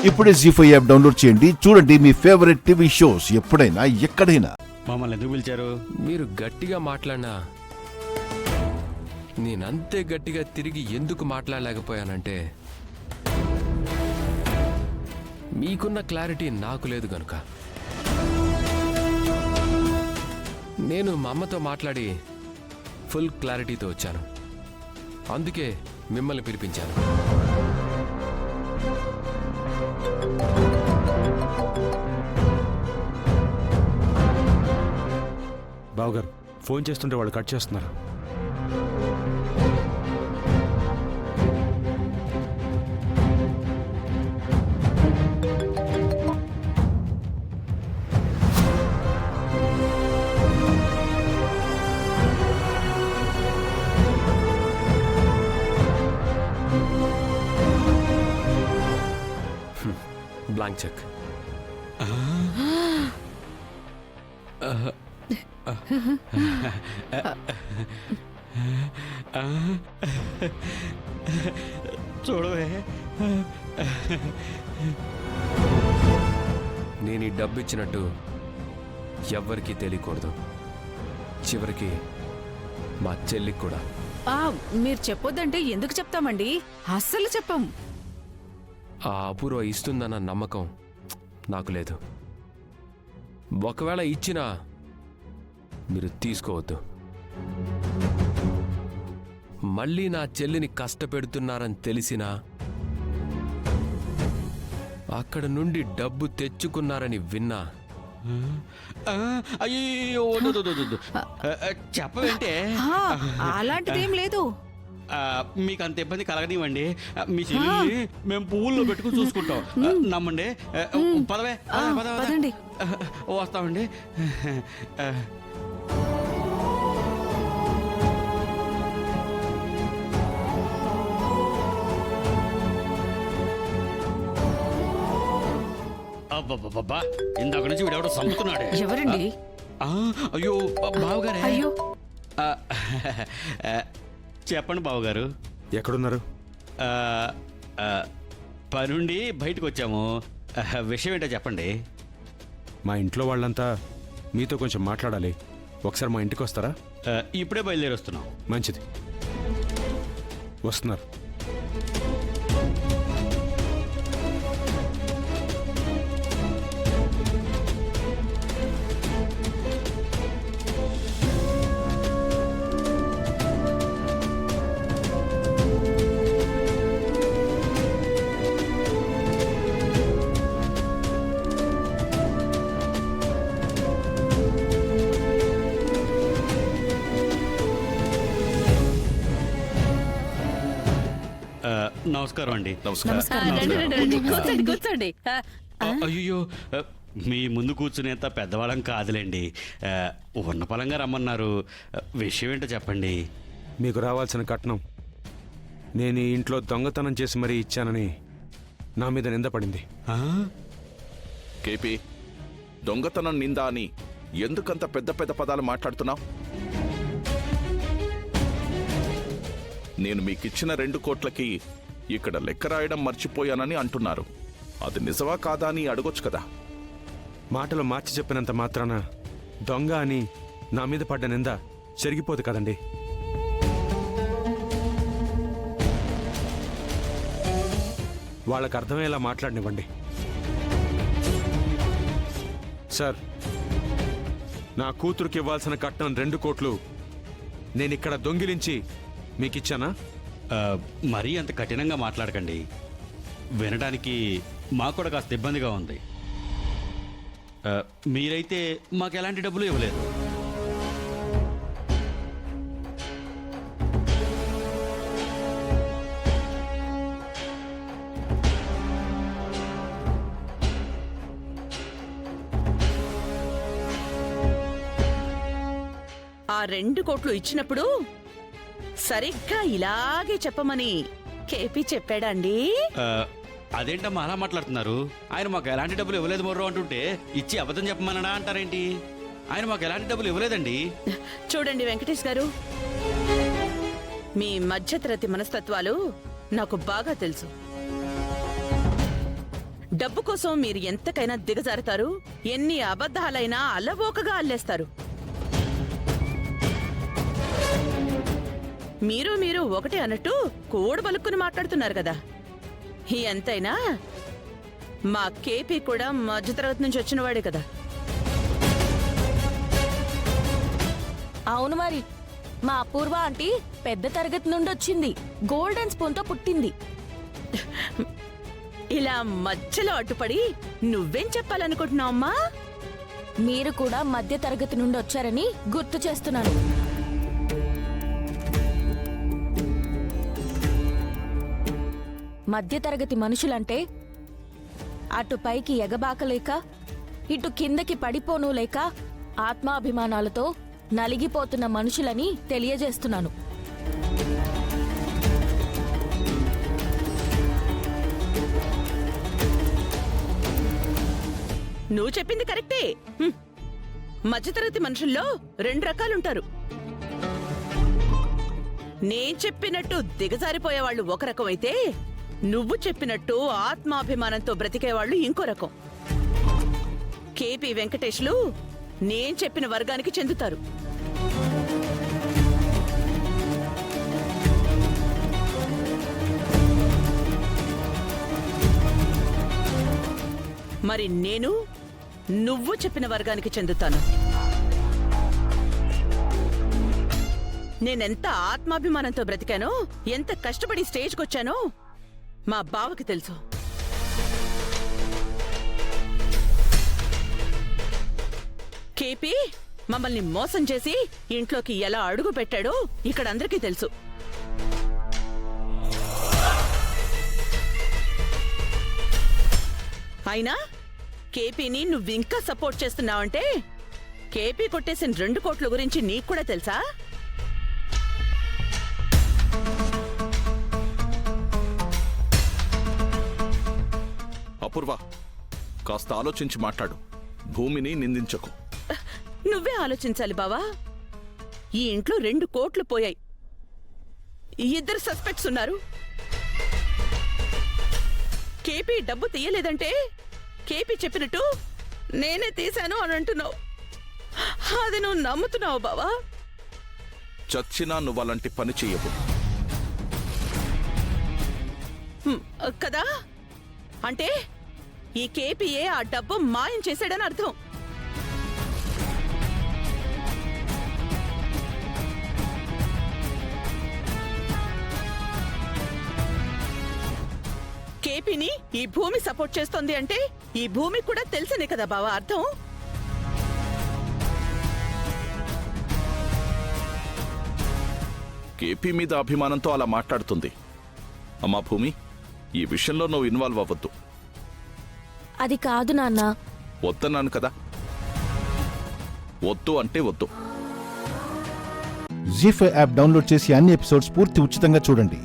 ఇప్పుడే జీ5 app download చేయండి. చూడండి మీ ఫేవరెట్ టీవీ షోస్ ఎప్పుడైనా ఎక్కడైనా. మమ్మల్ని ఎందుకు పిలిచారు? మీరు గట్టిగా మాట్లాడినా నేనంతే గట్టిగా తిరిగి ఎందుకు మాట్లాడలేకపోయానంటే మీకున్న క్లారిటీ నాకు లేదు గనుక. నేను మా అమ్మతో మాట్లాడి ఫుల్ క్లారిటీతో వచ్చాను. అందుకే మిమ్మల్ని పిలిపించాను. బావగారు ఫోన్ చేస్తుంటే వాళ్ళు కట్ చేస్తున్నారు. Blank cheque. చూడవే, నేను ఈ డబ్బు ఇచ్చినట్టు ఎవ్వరికీ తెలియకూడదు. చివరికి మా చెల్లికి కూడా. మీరు చెప్పొద్దంటే ఎందుకు చెప్తామండి? అస్సలు చెప్పం. ఆ అపూర్వ ఇస్తుందన్న నమ్మకం నాకు లేదు. ఒకవేళ ఇచ్చినా మీరు తీసుకోవద్దు. మళ్ళీ నా చెల్లిని కష్టపెడుతున్నారని తెలిసినా అక్కడ నుండి డబ్బు తెచ్చుకున్నారని విన్నా అయ్యో చెప్పవేంటే? అలాంటిదేం లేదు. మీకు అంత ఇబ్బంది కలగనివ్వండి. మీ చెల్లిని మేము పువ్వుల్లో పెట్టుకుని చూసుకుంటాం. నమ్మండి. పదవే, పదండి. వస్తామండి. అబ్బబ్బబ్బా, ఇందాక నుంచి వీడెవడో సంపుతున్నాడే. ఎవరండి? అయ్యో బావగారే. అయ్యో, చెప్పండి బావగారు. ఎక్కడున్నారు? పనుండి బయటకు వచ్చాము. విషయం ఏంటో చెప్పండి. మా ఇంట్లో వాళ్ళంతా మీతో కొంచెం మాట్లాడాలి. ఒకసారి మా ఇంటికి వస్తారా? ఇప్పుడే బయలుదేరి వస్తున్నాం. మంచిది, వస్తున్నారు. నమస్కారం అండి. నమస్కారం. కూర్చోండి, కూర్చోండి. అయ్యో, మీ ముందు కూర్చునేంత పెద్దవాళ్ళం కాదులేండి. ఉన్న పలంగా రమ్మన్నారు. విషయం ఏంటో చెప్పండి. మీకు రావాల్సిన కట్నం నేను ఈ ఇంట్లో దొంగతనం చేసి మరీ ఇచ్చానని నా మీద నింద పడింది. కేపీ, దొంగతనం నింద అని ఎందుకంత పెద్ద పెద్ద పదాలు మాట్లాడుతున్నావు? నేను మీకిచ్చిన 2 కోట్లకి ఇక్కడ లెక్క రాయడం మర్చిపోయానని అంటున్నారు. అది నిజమా కాదా అని అడగొచ్చు కదా. మాటలు మార్చి చెప్పినంత మాత్రాన దొంగ అని నా మీద పడ్డ నింద చెరిగిపోదు కదండి. వాళ్ళకు అర్థమయ్యేలా మాట్లాడనివ్వండి. సార్, నా కూతురుకి ఇవ్వాల్సిన కట్నం 2 కోట్లు నేనిక్కడ దొంగిలించి మీకిచ్చానా? మరీ అంత కఠినంగా మాట్లాడకండి. వినడానికి మాకు కూడా కాస్త ఇబ్బందిగా ఉంది. మీరైతే మాకు ఎలాంటి డబ్బులు ఇవ్వలేదు. ఆ 2 కోట్లు ఇచ్చినప్పుడు సరిగ్గా ఇలాగే చెప్పమని కేపీ చెప్పాడండి. అదేంటమ్మా అలా మాట్లాడుతున్నారు? ఆయన మాకు ఎలాంటి డబ్బులు ఇవ్వలేదు మొర్రో అంటుంటే ఇచ్చి అబద్ధం చెప్పమనడా అంటారేంటి? ఆయన మాకు ఎలాంటి డబ్బులు ఇవ్వలేదండి. చూడండి వెంకటేష్ గారు, మీ మధ్యతరగతి మనస్తత్వాలు నాకు బాగా తెలుసు. డబ్బు కోసం మీరు ఎంతకైనా దిగజారుతారు, ఎన్ని అబద్ధాలైనా అల్లవోకగా అల్లేస్తారు. మీరు ఒకటే అన్నట్టు కూడబలుక్కుని మాట్లాడుతున్నారు కదా. ఎంతైనా మా కేపీ కూడా మధ్యతరగతి నుంచి వచ్చినవాడే కదా. అవును మరి, మా అపూర్వ ఆంటీ పెద్ద తరగతి నుండి వచ్చింది, గోల్డెన్ స్పూన్ తో పుట్టింది. ఇలా మధ్యలో అడ్డుపడి నువ్వేం చెప్పాలనుకుంటున్నావు అమ్మా? మీరు కూడా మధ్య తరగతి నుండి వచ్చారని గుర్తు చేస్తున్నాను. మధ్య తరగతి మనుషులంటే అటు పైకి ఎగబాకలేక ఇటు కిందకి పడిపోను లేక ఆత్మాభిమానాలతో నలిగిపోతున్న మనుషులని తెలియజేస్తున్నాను. నువ్వు చెప్పింది కరెక్టే. మధ్యతరగతి మనుషుల్లో 2 రకాలుంటారు. నేను చెప్పినట్టు దిగజారిపోయేవాళ్ళు ఒక రకం అయితే, నువ్వు చెప్పినట్టు ఆత్మాభిమానంతో బ్రతికేవాళ్ళు ఇంకో రకం. కేపీ వెంకటేష్లు నేను చెప్పిన వర్గానికి చెందుతారు. మరి నేను నువ్వు చెప్పిన వర్గానికి చెందుతాను. నేనెంత ఆత్మాభిమానంతో బ్రతికానో, ఎంత కష్టపడి స్టేజ్కొచ్చానో మా బావకి తెలుసు. కేపీ మమ్మల్ని మోసం చేసి ఇంట్లోకి ఎలా అడుగు పెట్టాడో ఇక్కడ అందరికీ తెలుసు. అయినా కేపీని నువ్వింకా సపోర్ట్ చేస్తున్నావంటే, కేపీ కొట్టేసిన 2 కోట్ల గురించి నీకు కూడా తెలుసా? అపూర్వ, కాస్త ఆలోచించి మాట్లాడు. భూమిని నిందించకు. నువ్వే ఆలోచించాలి బావా. ఈ ఇంట్లో 2 కోట్లు పోయాయి. 2 సస్పెక్ట్స్ ఉన్నారు. కేపీ డబ్బు తీయలేదంటే కేపీ చెప్పినట్టు నేనే తీశాను అని అంటున్నావు. అది నువ్వు నమ్ముతున్నావు బావా? చచ్చినా నువ్వు అలాంటి పని చెయ్యవు కదా. అంటే ఈ కేపీయే ఆ డబ్బు మాయం చేశాడని అర్థం. కేపీని ఈ భూమి సపోర్ట్ చేస్తోంది అంటే ఈ భూమి కూడా తెలిసినే కదా బావా అర్థం. కేపీ మీద అభిమానంతో అలా మాట్లాడుతుంది. అమ్మా భూమి, ఈ విషయంలో నువ్వు ఇన్వాల్వ్ అవ్వద్దు. అది కాదు నాన్న. వద్దన్నాను కదా. వద్దు అంటే వద్దు. జీ5 యాప్ డౌన్లోడ్ చేసి అన్ని ఎపిసోడ్స్ పూర్తి ఉచితంగా చూడండి.